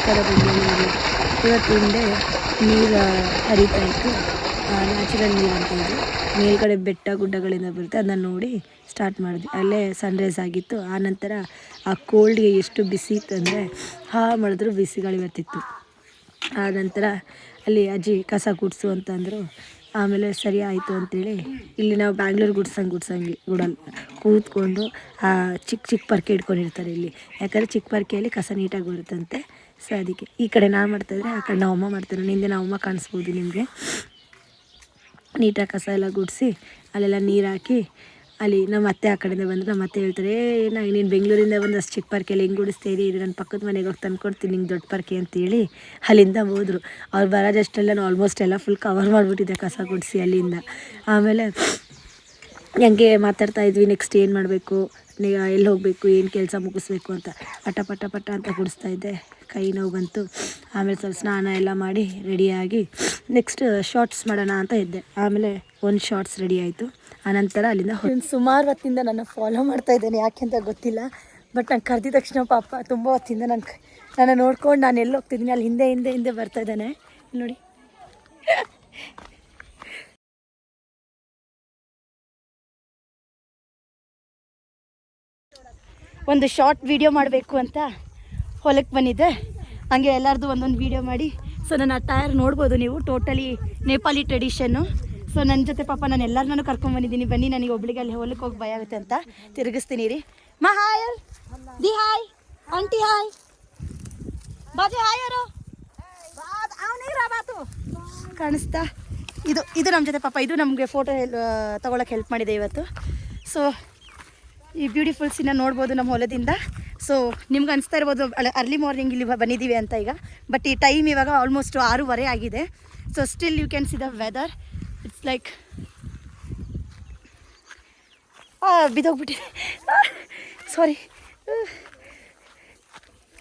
ಕಡೆ ಬೆಂಗಳೂರಲ್ಲಿ ಇವತ್ತು ಹಿಂದೆ ನೀರು ಹರಿತಾ ಇತ್ತು, ನ್ಯಾಚುರಲ್ ನೀರು ಅಂತ ಇದು. ಮೇಲ್ಗಡೆ ಬೆಟ್ಟ ಗುಡ್ಡಗಳಿಂದ ಬರುತ್ತೆ, ಅದನ್ನ ನೋಡಿ ಸ್ಟಾರ್ಟ್ ಮಾಡಿದ್ವಿ. ಅಲ್ಲೇ ಸನ್ರೈಸ್ ಆಗಿತ್ತು. ಆನಂತರ ಆ ಕೋಲ್ಡ್ಗೆ ಎಷ್ಟು ಬಿಸಿ ಇತ್ತು ಅಂದರೆ ಮಾಡಿದ್ರು ಬಿಸಿಗಳು ಬರ್ತಿತ್ತು. ಆನಂತರ ಅಲ್ಲಿ ಅಜ್ಜಿ ಕಸ ಗುಡಿಸು ಅಂತಂದರು. ಆಮೇಲೆ ಸರಿ ಆಯಿತು ಅಂತೇಳಿ ಇಲ್ಲಿ ನಾವು ಬ್ಯಾಂಗ್ಳೂರು ಗುಡಲ್ಲಿ ಕೂತ್ಕೊಂಡು ಚಿಕ್ಕ ಚಿಕ್ಕ ಪರ್ಕೆ ಇಟ್ಕೊಂಡಿರ್ತಾರೆ ಇಲ್ಲಿ. ಯಾಕಂದರೆ ಚಿಕ್ಕ ಪರ್ಕೆಯಲ್ಲಿ ಕಸ ನೀಟಾಗಿ ಬರುತ್ತಂತೆ. ಸೊ ಅದಕ್ಕೆ ಈ ಕಡೆ ನಾನು ಮಾಡ್ತಾಯಿದ್ರೆ ಆ ಕಡೆ ನಾವು ಅಮ್ಮ ಮಾಡ್ತಾರೆ. ಹಿಂದೆ ನಾವು ಅಮ್ಮ ಕಾಣಿಸ್ಬೋದು ನಿಮಗೆ. ನೀಟಾಗಿ ಕಸ ಎಲ್ಲ ಗುಡಿಸಿ ಅಲ್ಲೆಲ್ಲ ನೀರು ಹಾಕಿ ಅಲ್ಲಿ ನಮ್ಮ ಅತ್ತೆ ಆ ಕಡೆಯಿಂದ ಬಂದರೆ ನಮ್ಮ ಅತ್ತೆ ಹೇಳ್ತಾರೆ, ನೀನು ಬೆಂಗಳೂರಿಂದ ಬಂದು ಅಷ್ಟು ಚಿಕ್ಕ ಪರ್ಕೆಯಲ್ಲಿ ಹೆಂಗೆ ಗುಡಿಸ್ತೀರಿ, ಇದು ನನ್ನ ಪಕ್ಕದ ಮನೆಗೆ ಹೋಗಿ ತಂದುಕೊಡ್ತೀನಿ ನಿಂಗೆ ದೊಡ್ಡ ಪರ್ಕೆ ಅಂತೇಳಿ ಅಲ್ಲಿಂದ ಹೋದರು. ಅವ್ರು ಬರೋದಷ್ಟೆಲ್ಲ ನಾನು ಆಲ್ಮೋಸ್ಟ್ ಎಲ್ಲ ಫುಲ್ ಕವರ್ ಮಾಡಿಬಿಟ್ಟಿದ್ದೆ ಕಸ ಗುಡಿಸಿ ಅಲ್ಲಿಂದ. ಆಮೇಲೆ ಹಂಗೆ ಮಾತಾಡ್ತಾ ಇದ್ವಿ, ನೆಕ್ಸ್ಟ್ ಏನು ಮಾಡಬೇಕು, ಎಲ್ಲಿ ಹೋಗಬೇಕು, ಏನು ಕೆಲಸ ಮುಗಿಸ್ಬೇಕು ಅಂತ ಪಟ ಪಟ ಅಂತ ಗುಡಿಸ್ತಾ ಇದ್ದೆ. ಕೈ ನೋವು ಬಂತು. ಆಮೇಲೆ ಸ್ವಲ್ಪ ಸ್ನಾನ ಎಲ್ಲ ಮಾಡಿ ರೆಡಿಯಾಗಿ ನೆಕ್ಸ್ಟ್ ಶಾರ್ಟ್ಸ್ ಮಾಡೋಣ ಅಂತ ಇದ್ದೆ. ಆಮೇಲೆ ಒಂದು ಶಾರ್ಟ್ಸ್ ರೆಡಿ ಆಯಿತು. ಆನಂತರ ಅಲ್ಲಿಂದ ಸುಮಾರು ಹೊತ್ತಿಂದ ನನ್ನ ಫಾಲೋ ಮಾಡ್ತಾ ಇದ್ದೇನೆ, ಯಾಕೆ ಅಂತ ಗೊತ್ತಿಲ್ಲ. ಬಟ್ ನಾನು ಕರೆದಿದ ತಕ್ಷಣ ಪಾಪ ತುಂಬ ಹೊತ್ತಿಂದ ನನ್ನ ನೋಡ್ಕೊಂಡು ನಾನು ಎಲ್ಲಿ ಹೋಗ್ತಿದ್ದೀನಿ ಅಲ್ಲಿ ಹಿಂದೆ ಬರ್ತಾ ಇದ್ದಾನೆ ನೋಡಿ. ಒಂದು ಶಾರ್ಟ್ ವಿಡಿಯೋ ಮಾಡಬೇಕು ಅಂತ ಹೊಲಕ್ಕೆ ಬಂದಿದ್ದೆ. ಹಂಗೆ ಎಲ್ಲರದು ಒಂದೊಂದು ವೀಡಿಯೋ ಮಾಡಿ. ಸೊ ನನ್ನ ಟೈರ್ ನೋಡ್ಬೋದು ನೀವು, ಟೋಟಲಿ ನೇಪಾಲಿ ಟ್ರೆಡಿಷನ್ನು. ಸೊ ನನ್ನ ಜೊತೆ ಪಾಪ ನಾನು ಎಲ್ಲರನ್ನೂ ಕರ್ಕೊಂಡ್ಬಂದಿದ್ದೀನಿ. ಬನ್ನಿ, ನನಗೆ ಒಬ್ಳಿಗೆ ಅಲ್ಲಿ ಹೊಲಕ್ಕೆ ಹೋಗಿ ಭಯ ಆಗುತ್ತೆ ಅಂತ ತಿರುಗಿಸ್ತೀನಿ ರೀ. ಹಾಯ್ ದಿ ಹಾಯ್ ಆಂಟಿ ಹಾಯ್ ಬಾಜೆ ಹಾಯ್ ಯಾರು ಕಾಣಿಸ್ತಾ. ಇದು ನಮ್ಮ ಜೊತೆ ಪಾಪ, ಇದು ನಮಗೆ ಫೋಟೋ ತೊಗೊಳಕ್ಕೆ ಹೆಲ್ಪ್ ಮಾಡಿದೆ ಇವತ್ತು. ಸೊ ಈ ಬ್ಯೂಟಿಫುಲ್ ಸೀನ ನೋಡ್ಬೋದು ನಮ್ಮ ಹೊಲದಿಂದ. ಸೊ ನಿಮ್ಗೆ ಅನಿಸ್ತಾ ಇರ್ಬೋದು ಅರ್ಲಿ ಮಾರ್ನಿಂಗ್ ಇಲ್ಲಿ ಬಂದಿದ್ದೀವಿ ಅಂತ ಈಗ. ಬಟ್ ಈ ಟೈಮ್ ಇವಾಗ ಆಲ್ಮೋಸ್ಟ್ 6:30 ಆಗಿದೆ. So still you can see the weather. It's like ಬಿದ್ದೋಗ್ಬಿಟ್ಟಿದೆ, ಸಾರಿ.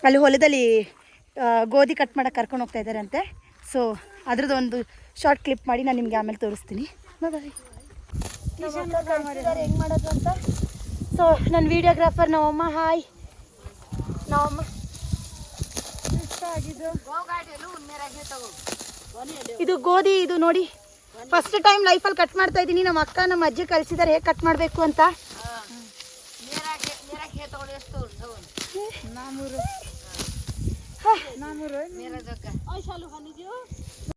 ಅಲ್ಲಿ ಹೊಲದಲ್ಲಿ ಗೋಧಿ ಕಟ್ ಮಾಡೋಕ್ಕೆ ಕರ್ಕೊಂಡು ಹೋಗ್ತಾ ಇದ್ದಾರಂತೆ. ಸೊ ಅದ್ರದ್ದು ಒಂದು ಶಾರ್ಟ್ ಕ್ಲಿಪ್ ಮಾಡಿ ನಾನು ನಿಮಗೆ ಆಮೇಲೆ ತೋರಿಸ್ತೀನಿ. ಹೆಂಗೆ ಮಾಡೋದು ಅಂತ. ಸೊ ನನ್ನ ವೀಡಿಯೋಗ್ರಾಫರ್ ನಮ್ಮಮ್ಮ. ಹಾಯ್ ನಮ್ಮಮ್ಮ. ಇಷ್ಟ ಆಗಿದ್ದು ಇದು ಗೋಧಿ, ಇದು ನೋಡಿ ಫಸ್ಟ್ ಟೈಮ್ ಲೈಫಲ್ಲಿ ಕಟ್ ಮಾಡ್ತಾ ಇದ್ದೀನಿ. ನಮ್ಮ ಅಕ್ಕ ನಮ್ಮ ಅಜ್ಜಿ ಕಲಿಸಿದ್ದಾರೆ ಹೇಗೆ ಕಟ್ ಮಾಡಬೇಕು ಅಂತ.